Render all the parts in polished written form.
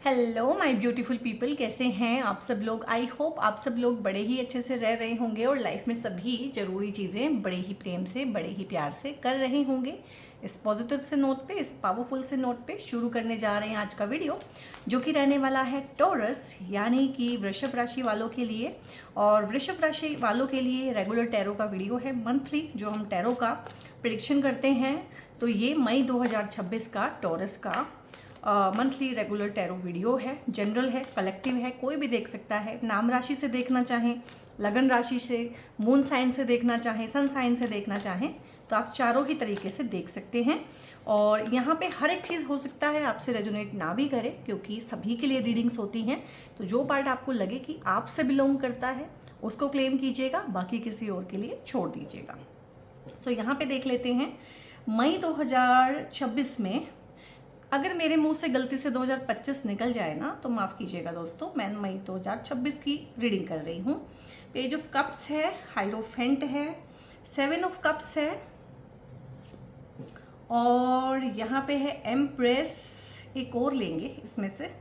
Hello my beautiful people, कैसे हैं आप सब लोग। आई होप आप सब लोग बड़े ही अच्छे से रह रहे होंगे और लाइफ में सभी ज़रूरी चीज़ें बड़े ही प्रेम से, बड़े ही प्यार से कर रहे होंगे। इस पॉजिटिव से नोट पे, इस पावरफुल से नोट पे शुरू करने जा रहे हैं आज का वीडियो, जो कि रहने वाला है टॉरस यानी कि वृषभ राशि वालों के लिए। और वृषभ राशि वालों के लिए रेगुलर टैरो का वीडियो है, मंथली जो हम टैरो का प्रिडिक्शन करते हैं। तो ये मई 2026 का टॉरस का मंथली रेगुलर टैरो वीडियो है। जनरल है, कलेक्टिव है, कोई भी देख सकता है। नाम राशि से देखना चाहें, लगन राशि से, मून साइन से देखना चाहें, सन साइन से देखना चाहें, तो आप चारों ही तरीके से देख सकते हैं। और यहाँ पे हर एक चीज़ हो सकता है आपसे रेजोनेट ना भी करे, क्योंकि सभी के लिए रीडिंग्स होती हैं। तो जो पार्ट आपको लगे कि आपसे बिलोंग करता है उसको क्लेम कीजिएगा, बाकी किसी और के लिए छोड़ दीजिएगा। तो यहाँ पे देख लेते हैं मई 2026 में। अगर मेरे मुंह से गलती से 2025 निकल जाए ना तो माफ़ कीजिएगा दोस्तों, मैं मई 2026 की रीडिंग कर रही हूँ। पेज ऑफ कप्स है, हाइरोफेंट है, 7 ऑफ कप्स है, और यहाँ पे है एम्प्रेस, एक और लेंगे इसमें से,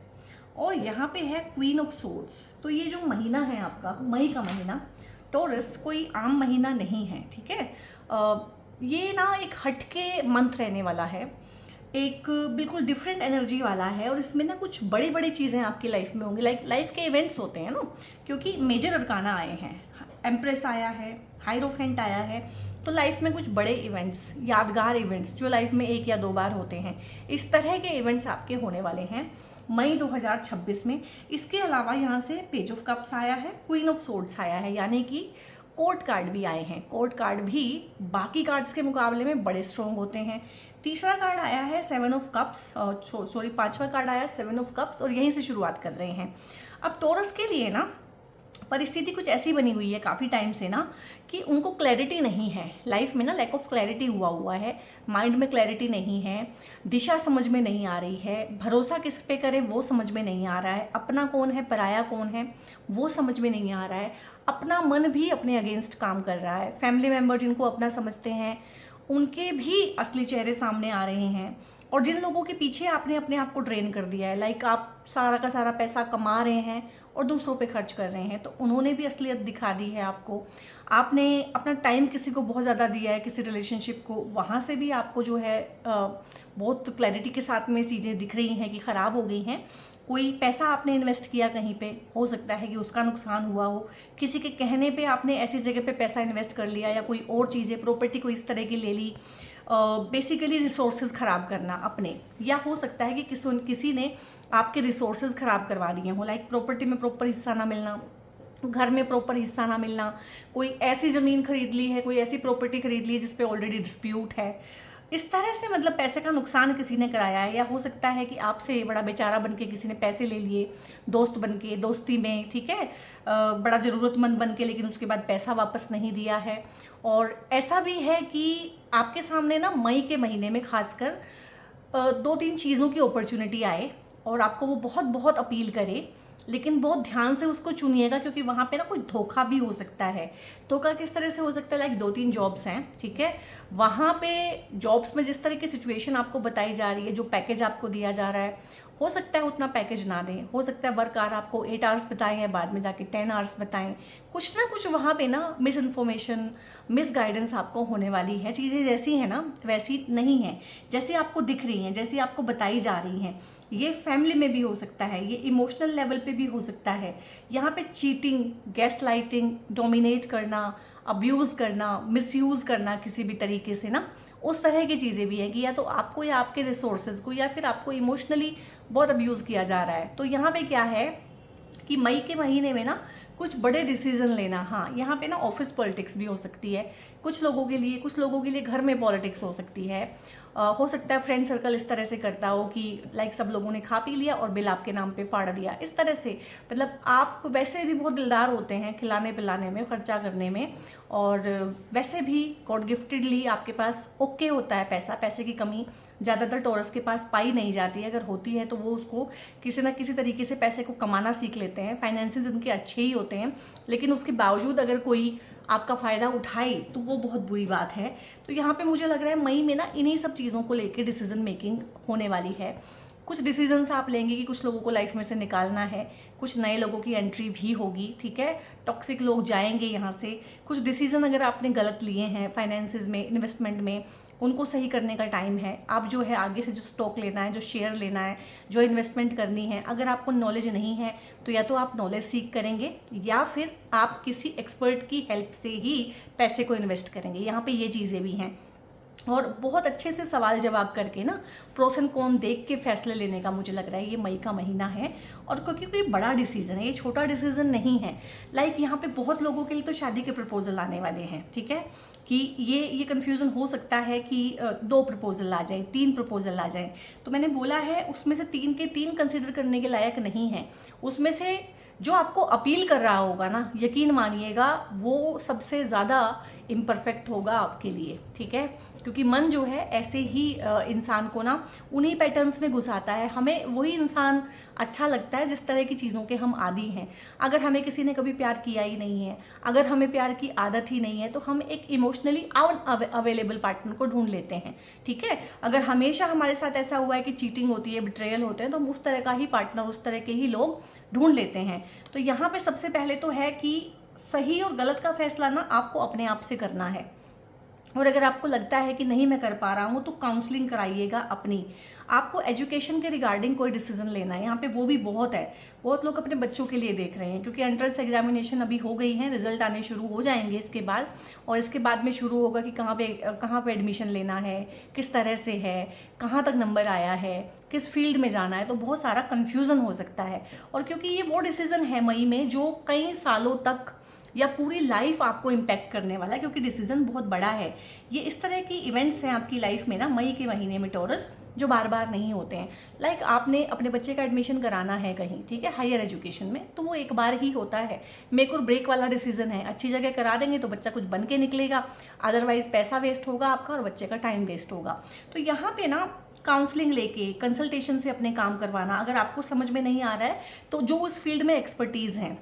और यहाँ पे है क्वीन ऑफ सोर्ड्स। तो ये जो महीना है आपका, मई का महीना, टॉरस कोई आम महीना नहीं है, ठीक है। ये ना एक हटके मंथ रहने वाला है, एक बिल्कुल डिफरेंट एनर्जी वाला है। और इसमें ना कुछ बड़ी बड़ी चीज़ें आपकी लाइफ में होंगी, लाइफ के इवेंट्स होते हैं ना, क्योंकि मेजर अरकाना आए हैं, एम्प्रेस आया है, हाइरोफेंट आया है। तो लाइफ में कुछ बड़े इवेंट्स, यादगार इवेंट्स जो लाइफ में एक या दो बार होते हैं, इस तरह के इवेंट्स आपके होने वाले हैं मई 2026 में। इसके अलावा यहाँ से पेज ऑफ कप्स आया है, क्वीन ऑफ सोर्ड्स आया है, यानी कि कोर्ट कार्ड भी आए हैं। कोर्ट कार्ड भी बाकी कार्ड्स के मुकाबले में बड़े स्ट्रॉन्ग होते हैं। तीसरा कार्ड आया है 7 ऑफ कप्स, सॉरी पांचवा कार्ड आया है 7 ऑफ कप्स, और यहीं से शुरुआत कर रहे हैं। अब टॉरस के लिए ना परिस्थिति कुछ ऐसी बनी हुई है काफ़ी टाइम से ना, कि उनको क्लैरिटी नहीं है लाइफ में ना, लैक ऑफ क्लैरिटी हुआ है, माइंड में क्लैरिटी नहीं है, दिशा समझ में नहीं आ रही है, भरोसा किस पे करें वो समझ में नहीं आ रहा है, अपना कौन है पराया कौन है वो समझ में नहीं आ रहा है, अपना मन भी अपने अगेंस्ट काम कर रहा है, फैमिली मेम्बर जिनको अपना समझते हैं उनके भी असली चेहरे सामने आ रहे हैं। और जिन लोगों के पीछे आपने अपने आप को ट्रेन कर दिया है, लाइक आप सारा का सारा पैसा कमा रहे हैं और दूसरों पे खर्च कर रहे हैं, तो उन्होंने भी असलियत दिखा दी है आपको। आपने अपना टाइम किसी को बहुत ज़्यादा दिया है, किसी रिलेशनशिप को, वहाँ से भी आपको जो है बहुत क्लैरिटी के साथ में चीज़ें दिख रही हैं कि ख़राब हो गई हैं। कोई पैसा आपने इन्वेस्ट किया कहीं पे, हो सकता है कि उसका नुकसान हुआ हो, किसी के कहने पे आपने ऐसी जगह पे पैसा इन्वेस्ट कर लिया, या कोई और चीज़ें, प्रॉपर्टी कोई इस तरह की ले ली। बेसिकली रिसोर्सेज ख़राब करना अपने, या हो सकता है कि किसी ने आपके रिसोर्सेज ख़राब करवा दिए हों, लाइक प्रॉपर्टी में प्रॉपर हिस्सा ना मिलना, घर में प्रॉपर हिस्सा ना मिलना, कोई ऐसी ज़मीन खरीद ली है, कोई ऐसी प्रॉपर्टी खरीद ली है जिस पे ऑलरेडी डिस्प्यूट है, इस तरह से मतलब पैसे का नुकसान किसी ने कराया है। या हो सकता है कि आपसे बड़ा बेचारा बन के किसी ने पैसे ले लिए, दोस्त बन के, दोस्ती में, ठीक है, बड़ा ज़रूरतमंद बन के, लेकिन उसके बाद पैसा वापस नहीं दिया है। और ऐसा भी है कि आपके सामने ना मई के महीने में खासकर 2-3 चीज़ों की अपॉर्चुनिटी आए और आपको वो बहुत बहुत अपील करे, लेकिन बहुत ध्यान से उसको चुनिएगा, क्योंकि वहाँ पे ना कोई धोखा भी हो सकता है। धोखा किस तरह से हो सकता है, लाइक 2-3 जॉब्स हैं, ठीक है, वहाँ पे जॉब्स में जिस तरह की सिचुएशन आपको बताई जा रही है, जो पैकेज आपको दिया जा रहा है, हो सकता है उतना पैकेज ना दें, हो सकता है वर्क आवर आपको 8 आवर्स बताएं हैं, बाद में जाके 10 आवर्स बताएं। कुछ ना कुछ वहाँ पे ना मिस इन्फॉर्मेशन, मिस गाइडेंस आपको होने वाली है। चीज़ें जैसी हैं ना वैसी नहीं है, जैसी आपको दिख रही हैं, जैसी आपको बताई जा रही हैं। ये फैमिली में भी हो सकता है, ये इमोशनल लेवल पे भी हो सकता है। यहाँ पे चीटिंग, गैस लाइटिंग, डोमिनेट करना, अब्यूज़ करना, मिसयूज़ करना किसी भी तरीके से ना, उस तरह की चीज़ें भी हैं कि या तो आपको या आपके रिसोर्सेज को, या फिर आपको इमोशनली बहुत अब्यूज़ किया जा रहा है। तो यहाँ पे क्या है कि मई के महीने में ना कुछ बड़े डिसीजन लेना। हाँ, यहाँ पे ना ऑफिस पॉलिटिक्स भी हो सकती है कुछ लोगों के लिए, कुछ लोगों के लिए घर में पॉलिटिक्स हो सकती है। हो सकता है फ्रेंड सर्कल इस तरह से करता हो कि लाइक सब लोगों ने खा पी लिया और बिल आपके नाम पे फाड़ दिया, इस तरह से। मतलब आप वैसे भी बहुत दिलदार होते हैं खिलाने पिलाने में, खर्चा करने में, और वैसे भी गॉड गिफ्टेडली आपके पास ओके होता है पैसा। पैसे की कमी ज़्यादातर टॉरस के पास पाई नहीं जाती है, अगर होती है तो वो उसको किसी ना किसी तरीके से पैसे को कमाना सीख लेते हैं। फाइनेंसेस इनके अच्छे ही होते हैं, लेकिन उसके बावजूद अगर कोई आपका फ़ायदा उठाए तो वो बहुत बुरी बात है। तो यहाँ पे मुझे लग रहा है मई में ना इन्हीं सब चीज़ों को लेकर डिसीजन मेकिंग होने वाली है। कुछ डिसीजंस आप लेंगे कि कुछ लोगों को लाइफ में से निकालना है, कुछ नए लोगों की एंट्री भी होगी, ठीक है, टॉक्सिक लोग जाएंगे यहाँ से। कुछ डिसीजन अगर आपने गलत लिए हैं फाइनेंसेस में, इन्वेस्टमेंट में, उनको सही करने का टाइम है। आप जो है आगे से जो स्टॉक लेना है, जो शेयर लेना है, जो इन्वेस्टमेंट करनी है, अगर आपको नॉलेज नहीं है तो या तो आप नॉलेज सीख करेंगे या फिर आप किसी एक्सपर्ट की हेल्प से ही पैसे को इन्वेस्ट करेंगे। यहाँ पे ये चीज़ें भी हैं। और बहुत अच्छे से सवाल जवाब करके ना, प्रोस एंड कॉन देख के फैसले लेने का मुझे लग रहा है ये मई का महीना है। और क्योंकि कोई बड़ा डिसीजन है, ये छोटा डिसीजन नहीं है। लाइक यहाँ पे बहुत लोगों के लिए तो शादी के प्रपोजल आने वाले हैं, ठीक है, कि ये कन्फ्यूज़न हो सकता है कि 2 प्रपोजल आ जाए, 3 प्रपोजल आ जाए। तो मैंने बोला है उसमें से 3 के 3 कंसिडर करने के लायक नहीं है। उसमें से जो आपको अपील कर रहा होगा ना, यकीन मानिएगा वो सबसे ज़्यादा इम्परफेक्ट होगा आपके लिए, ठीक है, क्योंकि मन जो है ऐसे ही इंसान को ना उन्हीं पैटर्न्स में घुसाता है। हमें वही इंसान अच्छा लगता है जिस तरह की चीज़ों के हम आदी हैं। अगर हमें किसी ने कभी प्यार किया ही नहीं है, अगर हमें प्यार की आदत ही नहीं है, तो हम एक इमोशनली अवेलेबल पार्टनर को ढूंढ लेते हैं, ठीक है। अगर हमेशा हमारे साथ ऐसा हुआ है कि चीटिंग होती है, बिट्रेयल होते हैं, तो हम उस तरह का ही पार्टनर, उस तरह के ही लोग ढूंढ लेते हैं। तो यहाँ पे सबसे पहले तो है कि सही और गलत का फैसला ना आपको अपने आप से करना है। और अगर आपको लगता है कि नहीं मैं कर पा रहा हूँ तो काउंसलिंग कराइएगा अपनी। आपको एजुकेशन के रिगार्डिंग कोई डिसीजन लेना है, यहाँ पे वो भी बहुत है। बहुत लोग अपने बच्चों के लिए देख रहे हैं, क्योंकि एंट्रेंस एग्जामिनेशन अभी हो गई है, रिजल्ट आने शुरू हो जाएंगे इसके बाद। और इसके बाद में शुरू होगा कि कहाँ पे एडमिशन लेना है, किस तरह से है, कहाँ तक नंबर आया है, किस फील्ड में जाना है। तो बहुत सारा कन्फ्यूज़न हो सकता है। और क्योंकि ये वो डिसीज़न है मई में जो कई सालों तक या पूरी लाइफ आपको इम्पैक्ट करने वाला है, क्योंकि डिसीजन बहुत बड़ा है। ये इस तरह की इवेंट्स हैं आपकी लाइफ में ना मई के महीने में टॉरस, जो बार बार नहीं होते हैं। लाइक आपने अपने बच्चे का एडमिशन कराना है कहीं, ठीक है, हायर एजुकेशन में, तो वो एक बार ही होता है। मेक और ब्रेक वाला डिसीजन है। अच्छी जगह करा देंगे तो बच्चा कुछ बन के निकलेगा, अदरवाइज पैसा वेस्ट होगा आपका और बच्चे का टाइम वेस्ट होगा। तो यहाँ पे ना काउंसलिंग लेके, कंसल्टेशन से अपने काम करवाना। अगर आपको समझ में नहीं आ रहा है तो जो उस फील्ड में एक्सपर्टीज़ हैं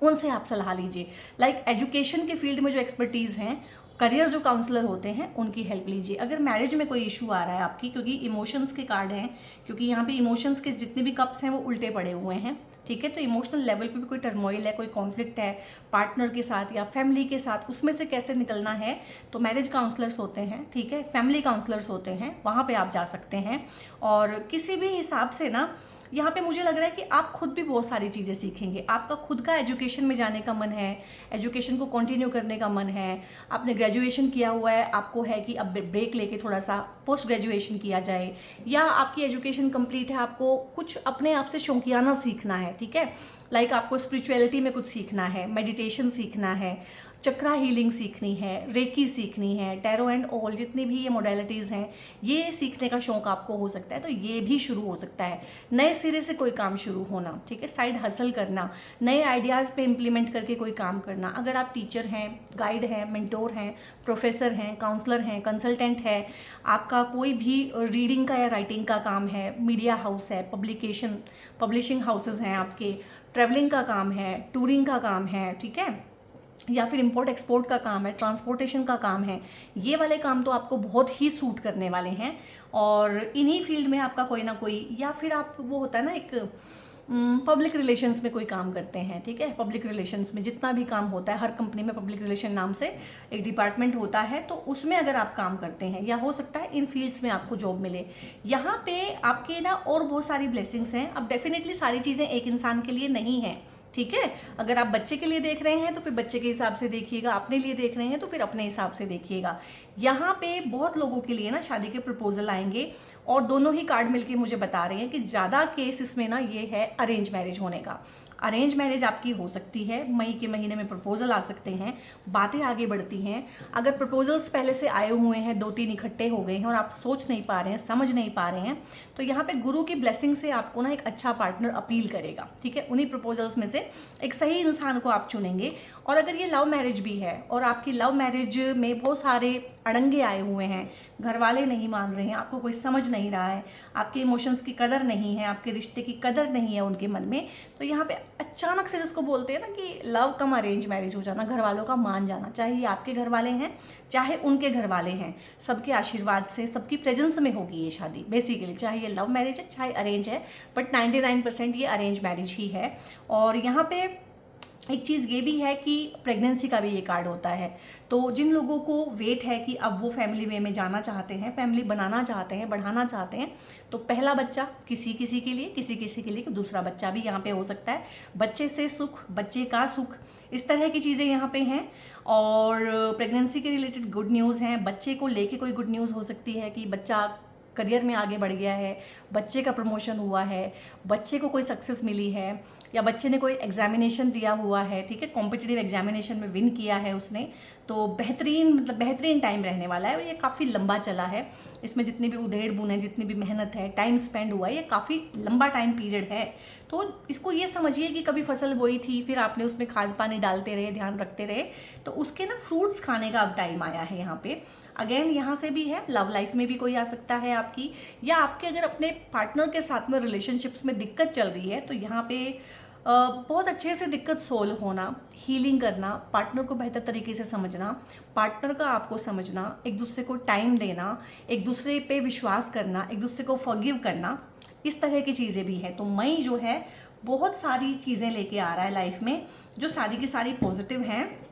उनसे आप सलाह लीजिए। लाइक एजुकेशन के फील्ड में जो एक्सपर्टीज़ हैं, करियर जो काउंसलर होते हैं, उनकी हेल्प लीजिए। अगर मैरिज में कोई इशू आ रहा है आपकी, क्योंकि इमोशंस के कार्ड हैं, क्योंकि यहाँ पे इमोशंस के जितने भी कप्स हैं वो उल्टे पड़े हुए हैं, ठीक है, तो इमोशनल लेवल पे भी कोई टर्मोइल है, कोई कॉन्फ्लिक्ट है पार्टनर के साथ या फैमिली के साथ, उसमें से कैसे निकलना है, तो मैरिज काउंसलर्स होते हैं, ठीक है, फैमिली काउंसलर्स होते हैं, वहाँ पे आप जा सकते हैं। और किसी भी हिसाब से ना यहाँ पे मुझे लग रहा है कि आप खुद भी बहुत सारी चीज़ें सीखेंगे। आपका खुद का एजुकेशन में जाने का मन है, एजुकेशन को कंटिन्यू करने का मन है, आपने ग्रेजुएशन किया हुआ है, आपको है कि अब ब्रेक लेके थोड़ा सा पोस्ट ग्रेजुएशन किया जाए, या आपकी एजुकेशन कंप्लीट है, आपको कुछ अपने आप से शौकियाना सीखना है, ठीक है, लाइक आपको स्पिरिचुअलिटी में कुछ सीखना है, मेडिटेशन सीखना है, चक्रा हीलिंग सीखनी है, रेकी सीखनी है, टैरो एंड ऑल, जितनी भी ये मोडेलिटीज़ हैं, ये सीखने का शौक आपको हो सकता है, तो ये भी शुरू हो सकता है। नए सिरे से कोई काम शुरू होना, ठीक है, साइड हसल करना, नए आइडियाज़ पे इम्प्लीमेंट करके कोई काम करना। अगर आप टीचर हैं, गाइड हैं, मेंटोर हैं, प्रोफेसर हैं, काउंसलर हैं, कंसल्टेंट है, आपका कोई भी रीडिंग का या राइटिंग का काम है, मीडिया हाउस है, पब्लिशिंग हाउसेज हैं आपके, ट्रैवलिंग का काम है, टूरिंग का काम है, ठीक है, या फिर इंपोर्ट एक्सपोर्ट का काम है, ट्रांसपोर्टेशन का काम है, ये वाले काम तो आपको बहुत ही सूट करने वाले हैं। और इन्हीं फील्ड में आपका कोई ना कोई, या फिर आप वो होता है ना एक पब्लिक रिलेशंस में कोई काम करते हैं, ठीक है, पब्लिक रिलेशंस में जितना भी काम होता है, हर कंपनी में पब्लिक रिलेशन नाम से एक डिपार्टमेंट होता है, तो उसमें अगर आप काम करते हैं, या हो सकता है इन फील्ड्स में आपको जॉब मिले। यहाँ पे आपके ना और बहुत सारी ब्लेसिंग्स हैं। अब डेफिनेटली सारी चीज़ें एक इंसान के लिए नहीं हैं, ठीक है। अगर आप बच्चे के लिए देख रहे हैं तो फिर बच्चे के हिसाब से देखिएगा, अपने लिए देख रहे हैं तो फिर अपने हिसाब से देखिएगा। यहाँ पे बहुत लोगों के लिए ना शादी के प्रपोजल आएंगे, और दोनों ही कार्ड मिलके मुझे बता रहे हैं कि ज़्यादा केस इसमें ना ये है अरेंज मैरिज होने का। अरेंज मैरिज आपकी हो सकती है, मई के महीने में प्रपोजल आ सकते हैं, बातें आगे बढ़ती हैं। अगर प्रपोजल्स पहले से आए हुए हैं, 2-3 इकट्ठे हो गए हैं और आप सोच नहीं पा रहे हैं, समझ नहीं पा रहे हैं, तो यहाँ पे गुरु की ब्लेसिंग से आपको ना एक अच्छा पार्टनर अपील करेगा, ठीक है। उन्हीं प्रपोजल्स में से एक सही इंसान को आप चुनेंगे। और अगर ये लव मैरिज भी है और आपकी लव मैरिज में बहुत सारे अड़ंगे आए हुए हैं, घर वाले नहीं मान रहे हैं, आपको कोई समझ नहीं रहा है, आपके इमोशंस की कदर नहीं है, आपके रिश्ते की कदर नहीं है उनके मन में, तो यहाँ पे अचानक से जिसको बोलते हैं ना कि लव कम अरेंज मैरिज हो जाना, घर वालों का मान जाना, चाहे ये आपके घर वाले हैं चाहे उनके घर वाले हैं, सबके आशीर्वाद से, सबकी प्रेजेंस में होगी ये शादी बेसिकली, चाहे ये लव मैरिज है चाहे अरेंज है, बट 99% ये अरेंज मैरिज ही है। और यहाँ पे एक चीज़ ये भी है कि प्रेगनेंसी का भी ये कार्ड होता है। तो जिन लोगों को वेट है कि अब वो फैमिली वे में जाना चाहते हैं, फैमिली बनाना चाहते हैं, बढ़ाना चाहते हैं, तो पहला बच्चा किसी किसी के लिए, किसी किसी के लिए दूसरा बच्चा भी यहाँ पे हो सकता है। बच्चे से सुख, बच्चे का सुख, इस तरह की चीज़ें यहाँ पे हैं। और प्रेगनेंसी के रिलेटेड गुड न्यूज़ हैं, बच्चे को लेके कोई गुड न्यूज़ हो सकती है कि बच्चा करियर में आगे बढ़ गया है, बच्चे का प्रमोशन हुआ है, बच्चे को कोई सक्सेस मिली है, या बच्चे ने कोई एग्जामिनेशन दिया हुआ है, ठीक है, कॉम्पिटिटिव एग्जामिनेशन में विन किया है उसने, तो बेहतरीन, मतलब बेहतरीन टाइम रहने वाला है। और ये काफ़ी लंबा चला है, इसमें जितनी भी उधेड़ बुन है, जितनी भी मेहनत है, टाइम स्पेंड हुआ है, ये काफ़ी लंबा टाइम पीरियड है। तो इसको ये समझिए कि कभी फसल बोई थी, फिर आपने उसमें खाद पानी डालते रहे, ध्यान रखते रहे, तो उसके ना फ्रूट्स खाने का अब टाइम आया है यहाँ पे। अगेन यहाँ से भी है, लव लाइफ में भी कोई आ सकता है आपकी, या आपके अगर अपने पार्टनर के साथ में रिलेशनशिप्स में दिक्कत चल रही है, तो यहाँ पे बहुत अच्छे से दिक्कत सोल्व होना, हीलिंग करना, पार्टनर को बेहतर तरीके से समझना, पार्टनर का आपको समझना, एक दूसरे को टाइम देना, एक दूसरे पे विश्वास करना, एक दूसरे को फॉरगिव करना, इस तरह की चीज़ें भी हैं। तो मई जो है बहुत सारी चीज़ें लेके आ रहा है लाइफ में, जो सारी की सारी पॉजिटिव हैं।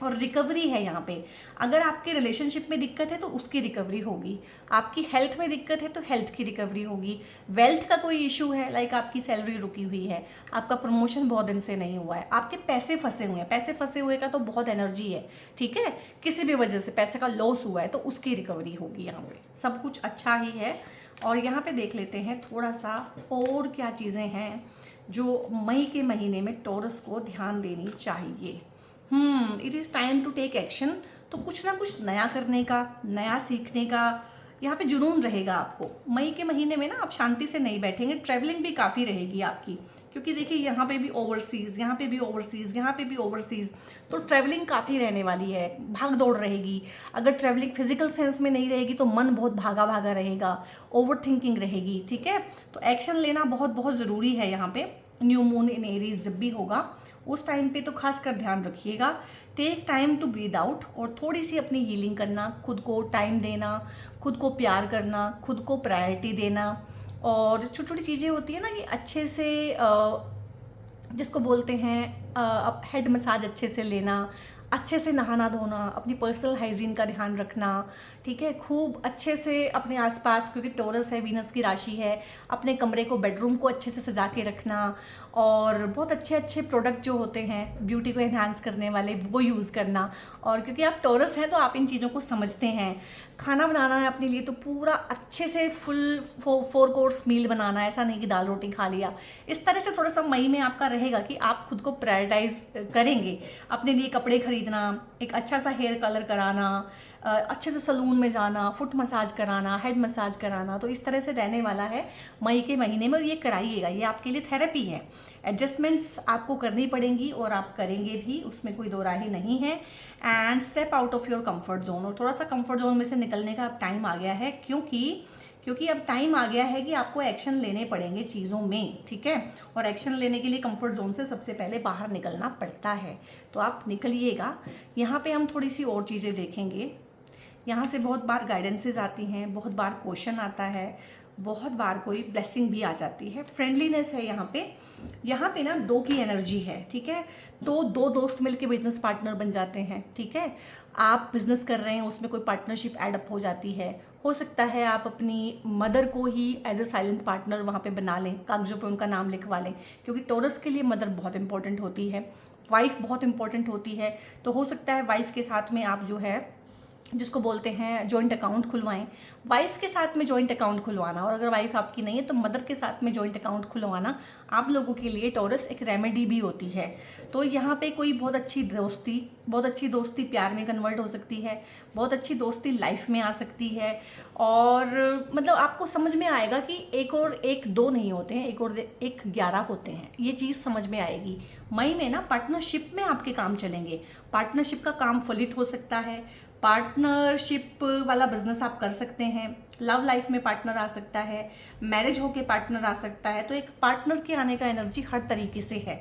और रिकवरी है यहाँ पे, अगर आपके रिलेशनशिप में दिक्कत है तो उसकी रिकवरी होगी, आपकी हेल्थ में दिक्कत है तो हेल्थ की रिकवरी होगी, वेल्थ का कोई इशू है, लाइक आपकी सैलरी रुकी हुई है, आपका प्रमोशन बहुत दिन से नहीं हुआ है, आपके पैसे फंसे हुए हैं, पैसे फंसे हुए का तो बहुत एनर्जी है, ठीक है, किसी भी वजह से पैसे का लॉस हुआ है तो उसकी रिकवरी होगी। यहाँ पे सब कुछ अच्छा ही है। और यहाँ पे देख लेते हैं थोड़ा सा और क्या चीज़ें हैं जो मई के महीने में टॉरस को ध्यान देनी चाहिए। It is time to take action. तो कुछ ना कुछ नया करने का, नया सीखने का यहाँ पे जुनून रहेगा आपको। मई के महीने में ना आप शांति से नहीं बैठेंगे, ट्रैवलिंग भी काफ़ी रहेगी आपकी, क्योंकि देखिए यहाँ पे भी ओवरसीज़, यहाँ पे भी ओवरसीज़, यहाँ पे भी ओवरसीज़, तो ट्रैवलिंग काफ़ी रहने वाली है, भाग दौड़ रहेगी। अगर ट्रैवलिंग फिजिकल सेंस में नहीं रहेगी तो मन बहुत भागा भागा रहेगा, ओवर थिंकिंग रहेगी, ठीक है। तो एक्शन लेना बहुत बहुत ज़रूरी है यहाँ पे। न्यू मून इन एरीज जब भी होगा उस टाइम पे तो खास कर ध्यान रखिएगा। Take time to breathe out, और थोड़ी सी अपनी हीलिंग करना, खुद को टाइम देना, खुद को प्यार करना, खुद को प्रायोरिटी देना। और छोटी छोटी चीज़ें होती है ना कि अच्छे से जिसको बोलते हैं हेड मसाज अच्छे से लेना, अच्छे से नहाना धोना, अपनी पर्सनल हाइजीन का ध्यान रखना, ठीक है, खूब अच्छे से अपने आसपास, क्योंकि टॉरस है, वीनस की राशि है, अपने कमरे को, बेडरूम को अच्छे से सजा के रखना, और बहुत अच्छे अच्छे प्रोडक्ट जो होते हैं ब्यूटी को एनहांस करने वाले वो यूज़ करना। और क्योंकि आप टॉरस हैं तो आप इन चीज़ों को समझते हैं। खाना बनाना है अपने लिए तो पूरा अच्छे से फुल 4 कोर्स मील बनाना है, ऐसा नहीं कि दाल रोटी खा लिया। इस तरह से थोड़ा सा मई में आपका रहेगा कि आप खुद को प्रायोरिटाइज करेंगे, अपने लिए कपड़े खरीदना, एक अच्छा सा हेयर कलर कराना, अच्छे से सलून में जाना, फुट मसाज कराना, हेड मसाज कराना। तो इस तरह से रहने वाला है मई के महीने में, और ये कराइएगा, ये आपके लिए थेरेपी है। एडजस्टमेंट्स आपको करनी पड़ेंगी और आप करेंगे भी, उसमें कोई दो राय नहीं है। And step out of your comfort zone, और थोड़ा सा कंफर्ट जोन में से निकलने का अब टाइम आ गया है, क्योंकि अब टाइम आ गया है कि आपको एक्शन लेने पड़ेंगे चीज़ों में, ठीक है। और एक्शन लेने के लिए कंफर्ट जोन से सबसे पहले बाहर निकलना पड़ता है, तो आप निकलिएगा। यहाँ पे हम थोड़ी सी और चीज़ें देखेंगे। यहाँ से बहुत बार गाइडेंसेस आती हैं, बहुत बार क्वेश्चन आता है, बहुत बार कोई ब्लेसिंग भी आ जाती है। फ्रेंडलीनेस है यहाँ पे ना 2 की एनर्जी है, ठीक है। तो 2 दोस्त मिलके बिजनेस पार्टनर बन जाते हैं, ठीक है। आप बिजनेस कर रहे हैं, उसमें कोई पार्टनरशिप एडअप हो जाती है। हो सकता है आप अपनी मदर को ही एज ए साइलेंट पार्टनर वहाँ पे बना लें, कागजों पे उनका नाम लिखवा लें, क्योंकि टॉरस के लिए मदर बहुत इंपॉर्टेंट होती है, वाइफ बहुत इंपॉर्टेंट होती है। तो हो सकता है वाइफ के साथ में आप जो है, जिसको बोलते हैं जॉइंट अकाउंट खुलवाएं, वाइफ के साथ में जॉइंट अकाउंट खुलवाना। और अगर वाइफ आपकी नहीं है तो मदर के साथ में जॉइंट अकाउंट खुलवाना आप लोगों के लिए टॉरस एक रेमेडी भी होती है। तो यहाँ पे कोई बहुत अच्छी दोस्ती प्यार में कन्वर्ट हो सकती है, बहुत अच्छी दोस्ती लाइफ में आ सकती है। और मतलब आपको समझ में आएगा कि 1 और 1 2 नहीं होते हैं, 1 और 1 11 होते हैं, ये चीज़ समझ में आएगी। मई में ना पार्टनरशिप में आपके काम चलेंगे, पार्टनरशिप का काम फलित हो सकता है, पार्टनरशिप वाला बिजनेस आप कर सकते हैं, लव लाइफ में पार्टनर आ सकता है, मैरिज होके पार्टनर आ सकता है। तो एक पार्टनर के आने का एनर्जी हर तरीके से है।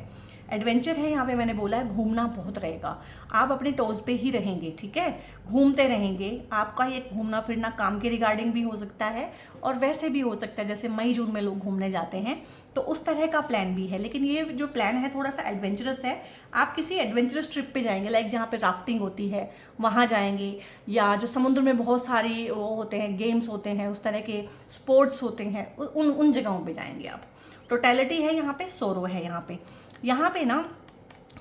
एडवेंचर है यहाँ पे, मैंने बोला है घूमना बहुत रहेगा, आप अपने टोज पे ही रहेंगे, ठीक है, घूमते रहेंगे। आपका ये घूमना फिरना काम के रिगार्डिंग भी हो सकता है और वैसे भी हो सकता है, जैसे मई जून में लोग घूमने जाते हैं, तो उस तरह का प्लान भी है। लेकिन ये जो प्लान है थोड़ा सा एडवेंचरस है। आप किसी एडवेंचरस ट्रिप पे जाएंगे, लाइक जहाँ पे राफ्टिंग होती है वहाँ जाएंगे, या जो समुद्र में बहुत सारी वो होते हैं, गेम्स होते हैं, उस तरह के स्पोर्ट्स होते हैं, उन उन जगहों पे जाएंगे आप। टोटलिटी है यहाँ पे, सोरो है यहाँ पे ना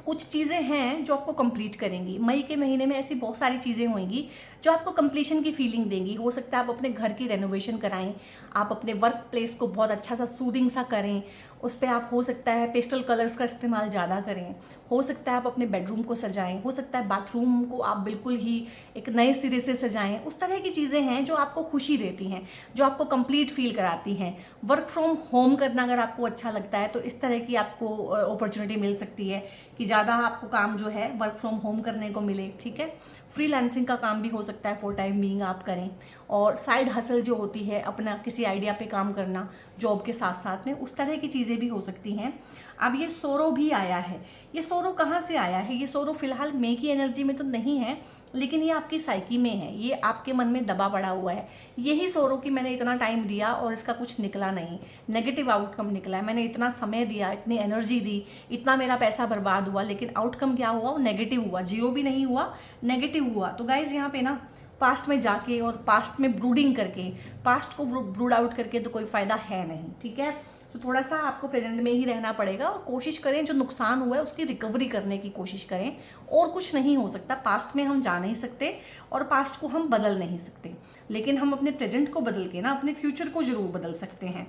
कुछ चीज़ें हैं जो आपको कंप्लीट करेंगी। मई के महीने में ऐसी बहुत सारी चीज़ें होंगी जो आपको कंप्लीशन की फीलिंग देंगी। हो सकता है आप अपने घर की रेनोवेशन कराएं, आप अपने वर्क प्लेस को बहुत अच्छा सा सूदिंग सा करें, उस पर आप हो सकता है पेस्टल कलर्स का इस्तेमाल ज़्यादा करें, हो सकता है आप अपने बेडरूम को सजाएं, हो सकता है बाथरूम को आप बिल्कुल ही एक नए सिरे से सजाएं। उस तरह की चीज़ें हैं जो आपको खुशी देती हैं, जो आपको कंप्लीट फील कराती हैं। वर्क फ्रॉम होम करना अगर आपको अच्छा लगता है तो इस तरह की आपको अपॉर्चुनिटी मिल सकती है कि ज़्यादा आपको काम जो है वर्क फ्रॉम होम करने को मिले, ठीक है। फ्रीलांसिंग का काम भी हो सकता है, फॉर टाइम बीइंग आप करें। और साइड हसल जो होती है, अपना किसी आइडिया पे काम करना जॉब के साथ साथ में, उस तरह की चीज़ें भी हो सकती हैं। अब ये सोरो भी आया है, ये सोरो कहाँ से आया है? ये सोरो फिलहाल मई की एनर्जी में तो नहीं है, लेकिन ये आपकी साइकी में है, ये आपके मन में दबा पड़ा हुआ है। यही सोरो कि मैंने इतना टाइम दिया और इसका कुछ निकला नहीं, नेगेटिव आउटकम निकला है। मैंने इतना समय दिया, इतनी एनर्जी दी, इतना मेरा पैसा बर्बाद हुआ, लेकिन आउटकम क्या हुआ? वो नेगेटिव हुआ, जीरो भी नहीं हुआ, नेगेटिव हुआ। तो गाइज यहाँ पे ना पास्ट में जाके और पास्ट में ब्रूडिंग करके, पास्ट को ब्रूड आउट करके तो कोई फ़ायदा है नहीं, ठीक है। तो थोड़ा सा आपको प्रेजेंट में ही रहना पड़ेगा और कोशिश करें जो नुकसान हुआ है उसकी रिकवरी करने की कोशिश करें। और कुछ नहीं हो सकता, पास्ट में हम जा नहीं सकते और पास्ट को हम बदल नहीं सकते, लेकिन हम अपने प्रेजेंट को बदल के ना अपने फ्यूचर को जरूर बदल सकते हैं।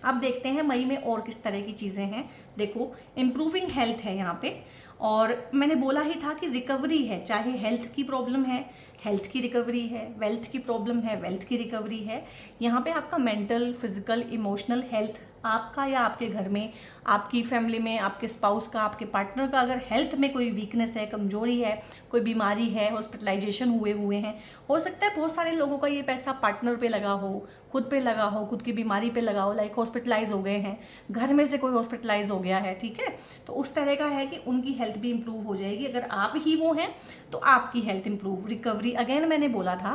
अब देखते हैं मई में और किस तरह की चीज़ें हैं। देखो, इम्प्रूविंग हेल्थ है यहाँ पे, और मैंने बोला ही था कि रिकवरी है, चाहे हेल्थ की प्रॉब्लम है, हेल्थ की रिकवरी है, वेल्थ की प्रॉब्लम है, वेल्थ की रिकवरी है। यहाँ पे आपका मेंटल, फिजिकल, इमोशनल हेल्थ, आपका या आपके घर में, आपकी फैमिली में, आपके स्पाउस का, आपके पार्टनर का अगर हेल्थ में कोई वीकनेस है, कमजोरी है, कोई बीमारी है, हॉस्पिटलाइजेशन हुए हैं, हो सकता है बहुत सारे लोगों का ये पैसा पार्टनर पे लगा हो, खुद पे लगा हो, खुद की बीमारी पे लगा हो, लाइक हॉस्पिटलाइज हो गए हैं, घर में से कोई हॉस्पिटलाइज हो गया है, ठीक है। तो उस तरह का है कि उनकी हेल्थ भी इंप्रूव हो जाएगी। अगर आप ही वो हैं तो आपकी हेल्थ इंप्रूव, रिकवरी, अगेन मैंने बोला था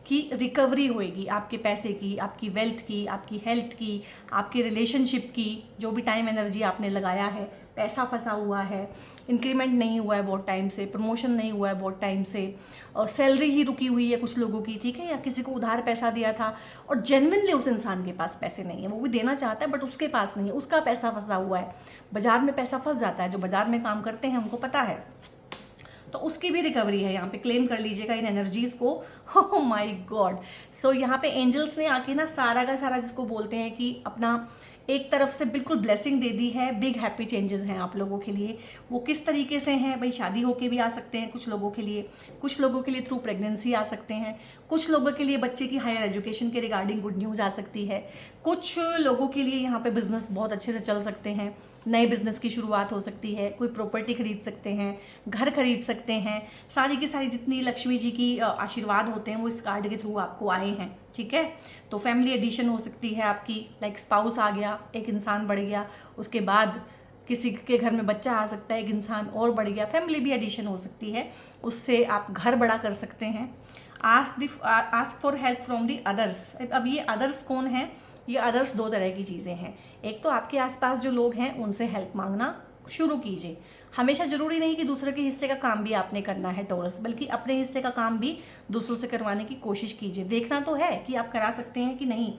कि रिकवरी होएगी आपके पैसे की, आपकी वेल्थ की, आपकी हेल्थ की, आपके रिलेशनशिप की। जो भी टाइम एनर्जी आपने लगाया है, पैसा फंसा हुआ है, इंक्रीमेंट नहीं हुआ है बहुत टाइम से, प्रमोशन नहीं हुआ है बहुत टाइम से, और सैलरी ही रुकी हुई है कुछ लोगों की, ठीक है, या किसी को उधार पैसा दिया था और जेन्युइनली उस इंसान के पास पैसे नहीं है, वो भी देना चाहता है बट उसके पास नहीं है, उसका पैसा फंसा हुआ है। बाजार में पैसा फंस जाता है, जो बाजार में काम करते हैं उनको पता है। तो उसकी भी रिकवरी है, यहाँ पे क्लेम कर लीजिएगा इन एनर्जीज को। Oh my God. सो यहाँ पे एंजल्स ने आके ना सारा का सारा, जिसको बोलते हैं कि अपना एक तरफ से बिल्कुल ब्लेसिंग दे दी है। बिग हैप्पी चेंजेस हैं आप लोगों के लिए। वो किस तरीके से हैं भाई? शादी होके भी आ सकते हैं कुछ लोगों के लिए, कुछ लोगों के लिए थ्रू प्रेगनेंसी आ सकते हैं, कुछ लोगों के लिए बच्चे की हायर एजुकेशन के रिगार्डिंग गुड न्यूज़ आ सकती है, कुछ लोगों के लिए यहाँ पे बिजनेस बहुत अच्छे से चल सकते हैं, नए बिजनेस की शुरुआत हो सकती है, कोई प्रॉपर्टी खरीद सकते हैं, घर खरीद सकते हैं। सारी की सारी जितनी लक्ष्मी जी की आशीर्वाद होते हैं वो इस कार्ड के थ्रू आपको आए हैं, ठीक है। तो फैमिली एडिशन हो सकती है आपकी, लाइक स्पाउस आ गया, एक इंसान बढ़ गया, उसके बाद किसी के घर में बच्चा आ सकता है, एक इंसान और बढ़ गया, फैमिली भी एडिशन हो सकती है, उससे आप घर बड़ा कर सकते हैं। Ask for help from the others. अब ये अदर्स कौन है? ये अदर्स दो तरह की चीज़ें हैं। एक तो आपके आसपास जो लोग हैं उनसे हेल्प मांगना शुरू कीजिए। हमेशा ज़रूरी नहीं कि दूसरे के हिस्से का काम भी आपने करना है टॉरस, बल्कि अपने हिस्से का काम भी दूसरों से करवाने की कोशिश कीजिए। देखना तो है कि आप करा सकते हैं कि नहीं।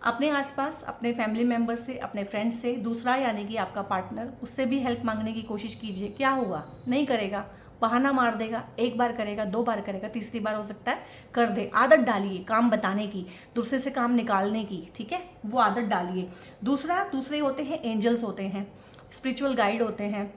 अपने आसपास, अपने फैमिली मेम्बर से, अपने फ्रेंड से, दूसरा यानी कि आपका पार्टनर, उससे भी हेल्प मांगने की कोशिश कीजिए। क्या होगा? नहीं करेगा, बहाना मार देगा, एक बार करेगा, दो बार करेगा, तीसरी बार हो सकता है कर दे। आदत डालिए काम बताने की, दूसरे से काम निकालने की, ठीक है, वो आदत डालिए। दूसरे होते हैं एंजल्स, होते हैं स्पिरिचुअल गाइड, होते हैं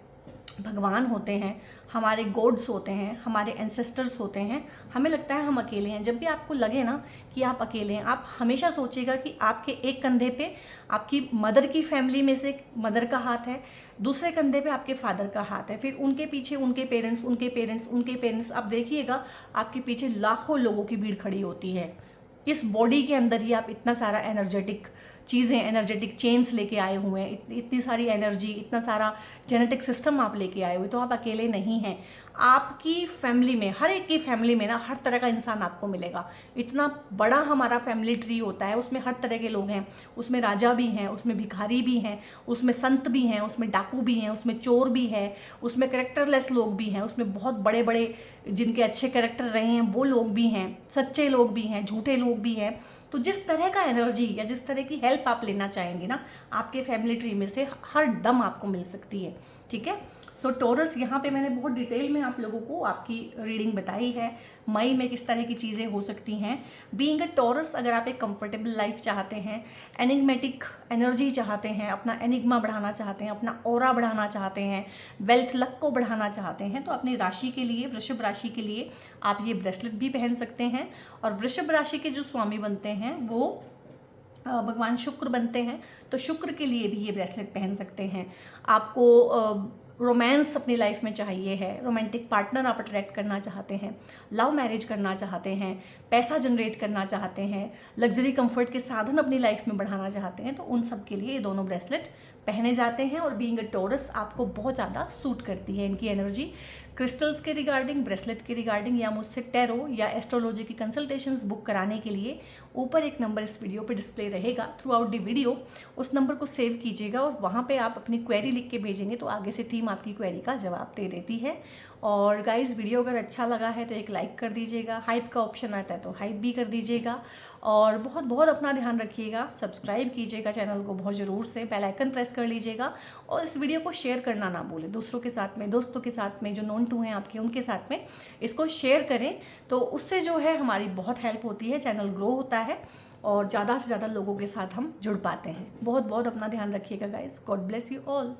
भगवान, होते हैं हमारे गॉड्स, होते हैं हमारे एंसेस्टर्स, होते हैं। हमें लगता है हम अकेले हैं। जब भी आपको लगे ना कि आप अकेले हैं, आप हमेशा सोचिएगा कि आपके एक कंधे पे आपकी मदर की फैमिली में से मदर का हाथ है, दूसरे कंधे पे आपके फादर का हाथ है, फिर उनके पीछे उनके पेरेंट्स। आप देखिएगा आपके पीछे लाखों लोगों की भीड़ खड़ी होती है। इस बॉडी के अंदर ही आप इतना सारा एनर्जेटिक चीज़ें, एनर्जेटिक चेन्स लेके आए हुए हैं, इतनी सारी एनर्जी, इतना सारा जेनेटिक सिस्टम आप लेके आए हुए, तो आप अकेले नहीं हैं। आपकी फैमिली में, हर एक की फैमिली में ना हर तरह का इंसान आपको मिलेगा। इतना बड़ा हमारा फैमिली ट्री होता है, उसमें हर तरह के लोग हैं। उसमें राजा भी हैं, उसमें भिखारी भी हैं, उसमें संत भी हैं, उसमें डाकू भी हैं, उसमें चोर भी है, उसमें कैरेक्टरलेस लोग भी हैं, उसमें बहुत बड़े बड़े जिनके अच्छे कैरेक्टर रहे हैं वो लोग भी हैं, सच्चे लोग भी हैं, झूठे लोग भी हैं। तो जिस तरह का एनर्जी या जिस तरह की हेल्प आप लेना चाहेंगे ना, आपके फैमिली ट्री में से हर दम आपको मिल सकती है। ठीक है। सो टॉरस, यहाँ पे मैंने बहुत डिटेल में आप लोगों को आपकी रीडिंग बताई है, मई में किस तरह की चीज़ें हो सकती हैं। बीइंग अ टॉरस, अगर आप एक कंफर्टेबल लाइफ चाहते हैं, एनिग्मेटिक एनर्जी चाहते हैं, अपना एनिग्मा बढ़ाना चाहते हैं, अपना ऑरा बढ़ाना चाहते हैं, वेल्थ लक को बढ़ाना चाहते हैं, तो अपनी राशि के लिए, वृषभ राशि के लिए आप ये ब्रेसलेट भी पहन सकते हैं। और वृषभ राशि के जो स्वामी बनते हैं वो भगवान शुक्र बनते हैं, तो शुक्र के लिए भी ये ब्रेसलेट पहन सकते हैं। आपको रोमांस अपनी लाइफ में चाहिए है, रोमांटिक पार्टनर आप अट्रैक्ट करना चाहते हैं, लव मैरिज करना चाहते हैं, पैसा जनरेट करना चाहते हैं, लग्जरी कंफर्ट के साधन अपनी लाइफ में बढ़ाना चाहते हैं, तो उन सब के लिए ये दोनों ब्रेसलेट पहने जाते हैं। और बीइंग अ टॉरस आपको बहुत ज़्यादा सूट करती है इनकी एनर्जी। क्रिस्टल्स के रिगार्डिंग, ब्रेसलेट के रिगार्डिंग, या मुझसे टैरो या एस्ट्रोलॉजी की कंसल्टेशंस बुक कराने के लिए ऊपर एक नंबर इस वीडियो पे डिस्प्ले रहेगा थ्रू आउट द वीडियो। उस नंबर को सेव कीजिएगा और वहाँ पे आप अपनी क्वेरी लिख के भेजेंगे तो आगे से टीम आपकी क्वेरी का जवाब दे देती है। और गाइस, वीडियो अगर अच्छा लगा है तो एक लाइक कर दीजिएगा, हाइप का ऑप्शन आता है तो हाइप भी कर दीजिएगा, और बहुत बहुत अपना ध्यान रखिएगा, सब्सक्राइब कीजिएगा चैनल को बहुत ज़रूर से, बेल आइकन प्रेस कर लीजिएगा, और इस वीडियो को शेयर करना ना भूलें दूसरों के साथ में, दोस्तों के साथ में, जो नोन टू हैं आपके उनके साथ में इसको शेयर करें, तो उससे जो है हमारी बहुत हेल्प होती है, चैनल ग्रो होता है और ज़्यादा से ज़्यादा लोगों के साथ हम जुड़ पाते हैं। बहुत बहुत अपना ध्यान रखिएगा guys. God bless you all.